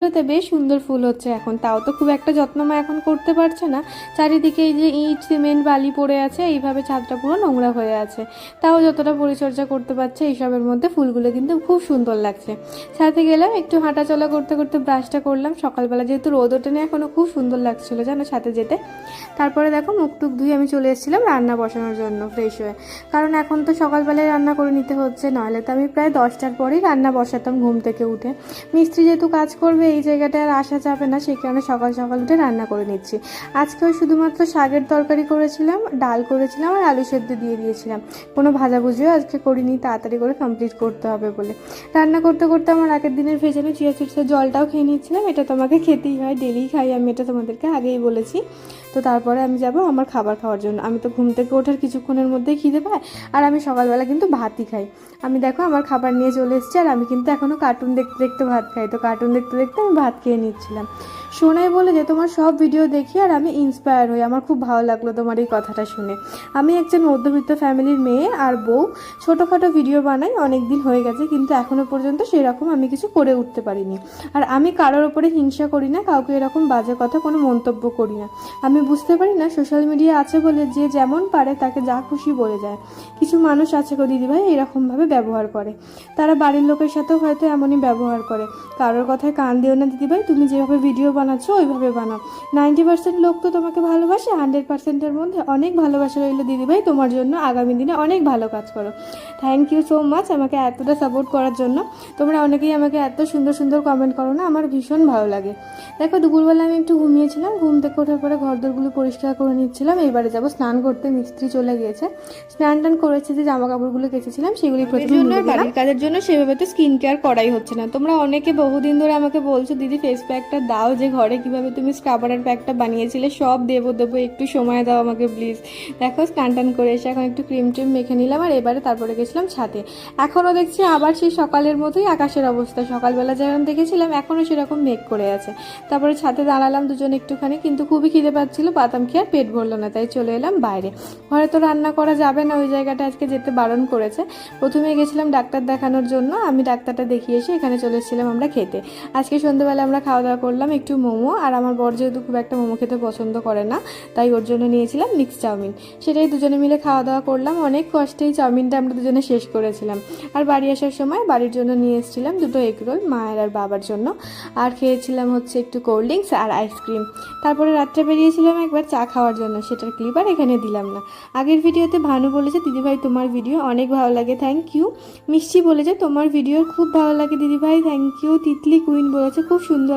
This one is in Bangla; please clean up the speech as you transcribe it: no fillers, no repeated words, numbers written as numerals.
তে বেশ সুন্দর ফুল হচ্ছে এখন, তাও তো খুব একটা যত্ন মা এখন করতে পারছে না। চারিদিকে এই যে ইট সিমেন্ট বালি পড়ে আছে, এইভাবে ছাদটা পুরো নোংরা হয়ে আছে। তাও যতটা পরিচর্যা করতে পারছে এইসবের মধ্যে ফুলগুলো কিন্তু খুব সুন্দর লাগছে। ছাদে গেলাম, একটু হাঁটাচলা করতে করতে ব্রাশটা করলাম। সকালবেলা যেহেতু রোদ ওঠেনি এখনও, খুব সুন্দর লাগছিলো জানো ছাদে যেতে। তারপরে দেখো মুখ টুক ধুয়ে আমি চলে এসেছিলাম রান্না বসানোর জন্য ফ্রেশ হয়ে, কারণ এখন তো সকালবেলায় রান্না করে নিতে হচ্ছে, নইলে তো আমি প্রায় 10টার পরেই রান্না বসাতাম ঘুম থেকে উঠে। মিস্ত্রি যেহেতু কাজ করবে এই জায়গাটায় আর আসা যাবে না, সেই কারণে সকাল সকাল উঠে রান্না করে নিচ্ছি। আজকেও শুধুমাত্র শাকের তরকারি করেছিলাম, ডাল করেছিলাম আর আলু সেদ্ধ দিয়ে দিয়েছিলাম। কোনো ভাজাভুজিও আজকে করিনি, তাড়াতাড়ি করে কমপ্লিট করতে হবে বলে। রান্না করতে করতে আমার আগের দিনের ভেজানো চিয়া চিপসের জলটাও খেয়ে নিচ্ছিলাম। এটা তোমাকে খেতেই হয়, ডেলি খাই আমি, এটা তোমাদেরকে আগেই বলেছি। তো তারপরে আমি যাব আমার খাবার খাওয়ার জন্য। আমি তো ঘুম থেকে ওঠার কিছুক্ষণের মধ্যেই খিদে পায়, আর আমি সকালবেলা কিন্তু ভাতই খাই। আমি দেখো আমার খাবার নিয়ে চলে এসেছি, আর আমি কিন্তু এখনও কার্টুন দেখতে দেখতে ভাত খাই। তো কার্টুন দেখতে দেখতে আমি ভাত খেয়ে নিচ্ছিলাম। শোনাই বলে যে তোমার সব ভিডিও দেখি আর আমি ইন্সপায়ার হই, আমার খুব ভালো লাগলো তোমার এই কথাটা শুনে। আমি একজন মধ্যবিত্ত ফ্যামিলির মেয়ে আর বউ, ছোটোখাটো ভিডিও বানাই, অনেক দিন হয়ে গেছে, কিন্তু এখনও পর্যন্ত সেরকম আমি কিছু করে উঠতে পারিনি। আর আমি কারোর ওপরে হিংসা করি না, কাউকে এরকম বাজে কথা কোনো মন্তব্য করি না। আমি বুঝতে পারি না সোশ্যাল মিডিয়া আছে বলে যে যেমন পারে তাকে যা খুশি বলে যায়। কিছু মানুষ আছে গো দিদিভাই এরকমভাবে ব্যবহার করে, তারা বাড়ির লোকের সাথেও হয়তো এমনই ব্যবহার করে। কারোর কথায় কান দিও না দিদিভাই, তুমি যেভাবে ভিডিও বানাচ্ছ ওইভাবে বানাও। 90% লোক তো তোমাকে ভালোবাসে, 100%-এর মধ্যে অনেক ভালোবাসা রইলো দিদিভাই তোমার জন্য, আগামী দিনে অনেক ভালো কাজ করো। থ্যাংক ইউ সো মাচ আমাকে এতটা সাপোর্ট করার জন্য। তোমরা অনেকেই আমাকে এত সুন্দর সুন্দর কমেন্ট করো না, আমার ভীষণ ভালো লাগে। দেখো দুপুরবেলা আমি একটু ঘুমিয়েছিলাম, ঘুম থেকে ওঠার পরে ঘরদোরগুলো পরিষ্কার করে নিচ্ছিলাম। এইবারে যাবো স্নান করতে, মিস্ত্রি চলে গিয়েছে। স্নান টান করেছে, যে জামা কাপড়গুলো কেচেছিলাম সেগুলি প্রথমে বাড়ির কাজের জন্য সেভাবে তো স্কিন কেয়ার করাই হচ্ছে না। তোমরা অনেকে বহুদিন ধরে আমাকে বলছো দিদি ফেস প্যাকটা দাও, যে ঘরে কিভাবে তুমি স্ক্রাবারের প্যাকটা বানিয়েছিলে, সব দেবো একটু সময় দাও আমাকে প্লিজ। দেখো স্নান টান করে এসে এখন একটু ক্রিম ট্রিম মেখে নিলাম, আর এবারে তারপরে গেছিলাম ছাদে। এখনও দেখছি আবার সেই সকালের মতোই আকাশের অবস্থা, সকালবেলা যেমন দেখেছিলাম এখনও সেরকম মেঘ করে আছে। তারপরে ছাদে দাঁড়ালাম দুজন একটুখানি, কিন্তু খুবই খিদে পাচ্ছিল, বাদাম খেয়ে আর পেট ভরলো না, তাই চলে এলাম বাইরে। ঘরে তো রান্না করা যাবে না, ওই জায়গাটা আজকে যেতে বারণ করেছে। প্রথমে গেছিলাম ডাক্তার দেখানোর জন্য, আমি ডাক্তারটা দেখিয়ে এসে এখানে চলে এসেছিলাম আমরা খেতে। আজকে সন্ধ্যেবেলা আমরা খাওয়া দাওয়া করলাম একটু মোমো, আর আমার বর যেহেতু খুব একটা মোমো খেতে পছন্দ করে না, তাই ওর জন্য নিয়েছিলাম মিক্স চাউমিন। সেটাই দুজনে মিলে খাওয়া দাওয়া করলাম, অনেক কষ্টেই চাউমিনটা আমরা দুজনে শেষ করেছিলাম। আর বাড়ি আসার সময় বাড়ির জন্য নিয়ে এসেছিলাম দুটো এগ রোল, মায়ের আর বাবার জন্য। আর খেয়েছিলাম হচ্ছে একটু কোল্ড ড্রিঙ্কস আর আইসক্রিম। তারপরে রাত্রে বেরিয়েছিলাম একবার চা খাওয়ার জন্য, সেটার ক্লিপ আর এখানে দিলাম না। আগের ভিডিওতে ভানু বলেছে দিদিভাই তোমার ভিডিও অনেক ভালো লাগে, থ্যাংক ইউ। মিষ্টি বলেছে তোমার ভিডিও খুব ভালো লাগে দিদিভাই, থ্যাংক ইউ। তিতলি কুইন বলেছে খুব সুন্দর